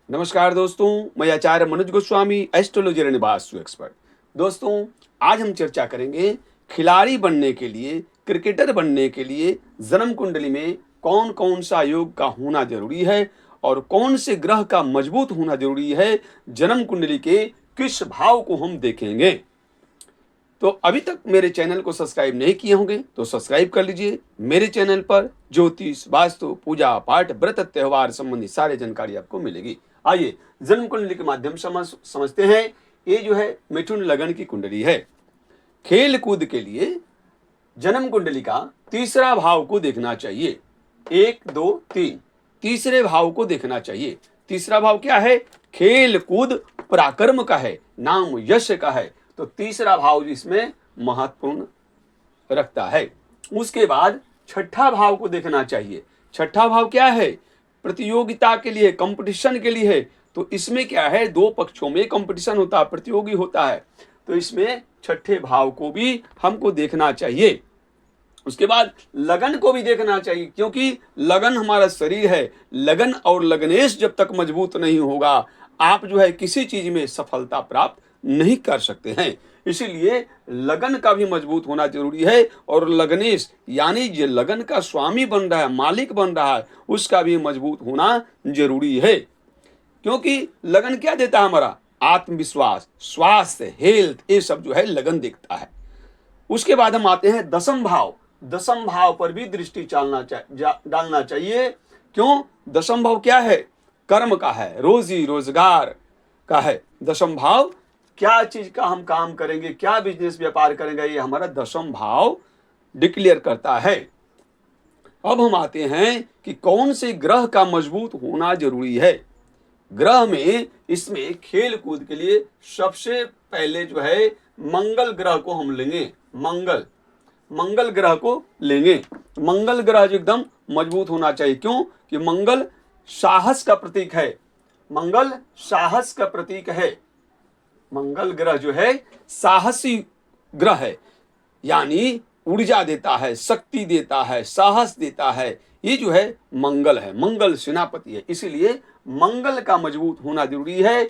नमस्कार दोस्तों, मैं Acharya Manoj Goswami, astrologer and vastu expert. दोस्तों, आज हम चर्चा करेंगे खिलाड़ी बनने के लिए, क्रिकेटर बनने के लिए जन्म कुंडली में कौन कौन सा योग का होना जरूरी है और कौन से ग्रह का मजबूत होना जरूरी है। जन्म कुंडली के किस भाव को हम देखेंगे। तो अभी तक मेरे चैनल को सब्सक्राइब नहीं किए होंगे तो सब्सक्राइब कर लीजिए। मेरे चैनल पर ज्योतिष, वास्तु, पूजा पाठ, व्रत, त्योहार संबंधी सारी जानकारी आपको मिलेगी। आइए जन्म कुंडली के माध्यम से समझते हैं। ये जो है मिथुन लगन की कुंडली है। खेल कूद के लिए जन्म कुंडली का तीसरा भाव को देखना चाहिए। 1, 2, 3 तीसरे भाव को देखना चाहिए। तीसरा भाव क्या है? खेल कूद पराक्रम का है, नाम यश का है। तो तीसरा भाव इसमें महत्वपूर्ण रखता है। उसके बाद छठा भाव को देखना चाहिए। छठा भाव क्या है? प्रतियोगिता के लिए, कंपटीशन के लिए है। तो इसमें क्या है? दो पक्षों में कंपटीशन होता है, प्रतियोगी होता है। तो इसमें छठे भाव को भी हमको देखना चाहिए। उसके बाद लगन को भी देखना चाहिए, क्योंकि लगन हमारा शरीर है। लगन और लगनेश जब तक मजबूत नहीं होगा, आप जो है किसी चीज में सफलता प्राप्त नहीं कर सकते हैं। इसीलिए लगन का भी मजबूत होना जरूरी है। और लगनेश यानी जो लगन का स्वामी बन रहा है, मालिक बन रहा है, उसका भी मजबूत होना जरूरी है। क्योंकि लगन क्या देता है? हमारा आत्मविश्वास, स्वास्थ्य, हेल्थ, ये सब जो है लगन देखता है। उसके बाद हम आते हैं दसम भाव। दसम भाव पर भी दृष्टि डालना चाहिए। क्यों? दसम भाव क्या है? कर्म का है, रोजी रोजगार का है। दसम भाव क्या चीज का हम काम करेंगे, क्या बिजनेस व्यापार करेंगे, ये हमारा दसम भाव डिक्लेयर करता है। अब हम आते हैं कि कौन से ग्रह का मजबूत होना जरूरी है। ग्रह में इसमें खेल कूद के लिए सबसे पहले जो है मंगल ग्रह को हम लेंगे। मंगल ग्रह को लेंगे। मंगल ग्रह जो एकदम मजबूत होना चाहिए। क्यों? कि मंगल साहस का प्रतीक है। मंगल साहस का प्रतीक है। मंगल ग्रह जो है साहसी ग्रह है, यानी ऊर्जा देता है, शक्ति देता है, साहस देता है। ये जो है मंगल है, मंगल सेनापति है। इसीलिए मंगल का मजबूत होना जरूरी है।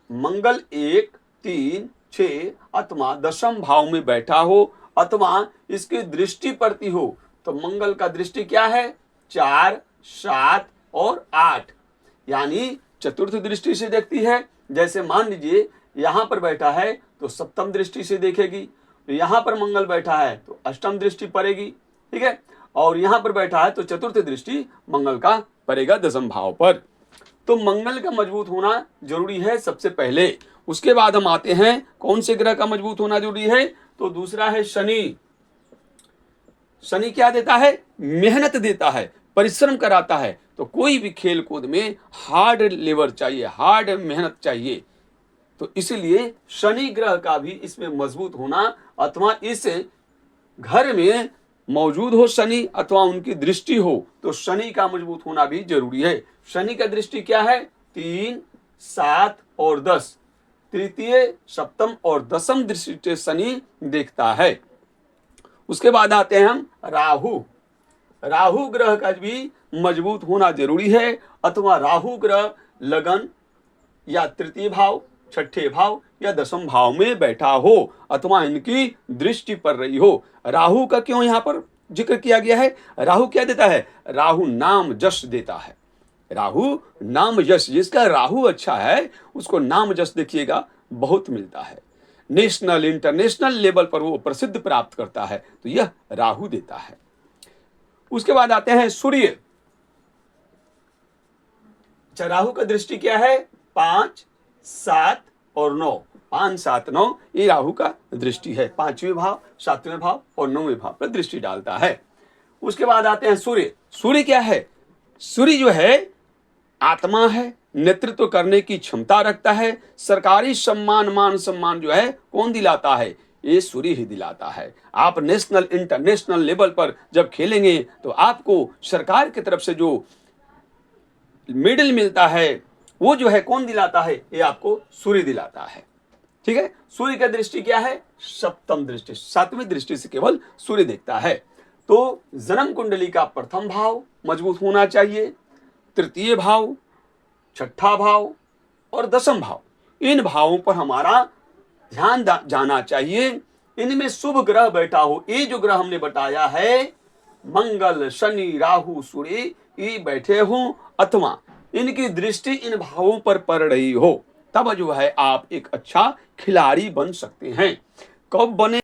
मंगल 1, 3, 6 अथवा दसम भाव में बैठा हो अथवा इसकी दृष्टि पड़ती हो। तो मंगल का दृष्टि क्या है? 4, 7 और 8, यानी चतुर्थ दृष्टि से देखती है। जैसे मान लीजिए यहां पर बैठा है तो सप्तम दृष्टि से देखेगी। तो यहां पर मंगल बैठा है तो अष्टम दृष्टि पड़ेगी, ठीक है। और यहां पर बैठा है तो चतुर्थ दृष्टि मंगल का पड़ेगा दसम भाव पर। तो मंगल का मजबूत होना जरूरी है सबसे पहले। उसके बाद हम आते हैं कौन से ग्रह का मजबूत होना जरूरी है। तो दूसरा है शनि। शनि क्या देता है? मेहनत देता है, परिश्रम कराता है। तो कोई भी खेल कूद में हार्ड लेबर चाहिए, हार्ड मेहनत चाहिए। तो इसलिए शनि ग्रह का भी इसमें मजबूत होना अथवा इस घर में मौजूद हो शनि अथवा उनकी दृष्टि हो, तो शनि का मजबूत होना भी जरूरी है। शनि का दृष्टि क्या है? 3, 7 और 10। तृतीय, सप्तम और दसम दृष्टि से शनि देखता है। उसके बाद आते हैं हम राहु। राहु ग्रह का भी मजबूत होना जरूरी है। अथवा राहु ग्रह लगन या तृतीय भाव, छठे भाव या दसम भाव में बैठा हो अथवा इनकी दृष्टि पड़ रही हो। राहु का क्यों यहां पर जिक्र किया गया है? राहु क्या देता है? राहु नाम यश देता है। राहु नाम यश, जिसका राहु अच्छा है उसको नाम यश देखिएगा बहुत मिलता है। नेशनल, इंटरनेशनल लेवल पर वो प्रसिद्ध प्राप्त करता है। तो यह राहु देता है। उसके बाद आते हैं सूर्य। अच्छा, राहु का दृष्टि क्या है? 5, 7 और 9। 5, 7, 9 ये राहु का दृष्टि है। 5वें भाव, 7वें भाव और 9वें भाव पर दृष्टि डालता है। उसके बाद आते हैं सूर्य। सूर्य क्या है? सूर्य जो है आत्मा है, नेतृत्व करने की क्षमता रखता है। सरकारी सम्मान, मान सम्मान जो है कौन दिलाता है? ये सूर्य ही दिलाता है। आप नेशनल, इंटरनेशनल लेवल पर जब खेलेंगे तो आपको सरकार की तरफ से जो मेडल मिलता है वो जो है कौन दिलाता है? ये आपको सूर्य दिलाता है, ठीक है। सूर्य का दृष्टि क्या है? सप्तम दृष्टि, 7वीं दृष्टि से केवल सूर्य देखता है। तो जन्म कुंडली का प्रथम भाव मजबूत होना चाहिए, तृतीय भाव, छठा भाव और दसम भाव, इन भावों पर हमारा ध्यान जाना चाहिए। इनमें शुभ ग्रह बैठा हो, ये जो ग्रह हमने बताया है मंगल, शनि, राहु, सूर्य, ये बैठे हो अथवा इनकी दृष्टि इन भावों पर पड़ रही हो, तब जो है आप एक अच्छा खिलाड़ी बन सकते हैं। कब बने?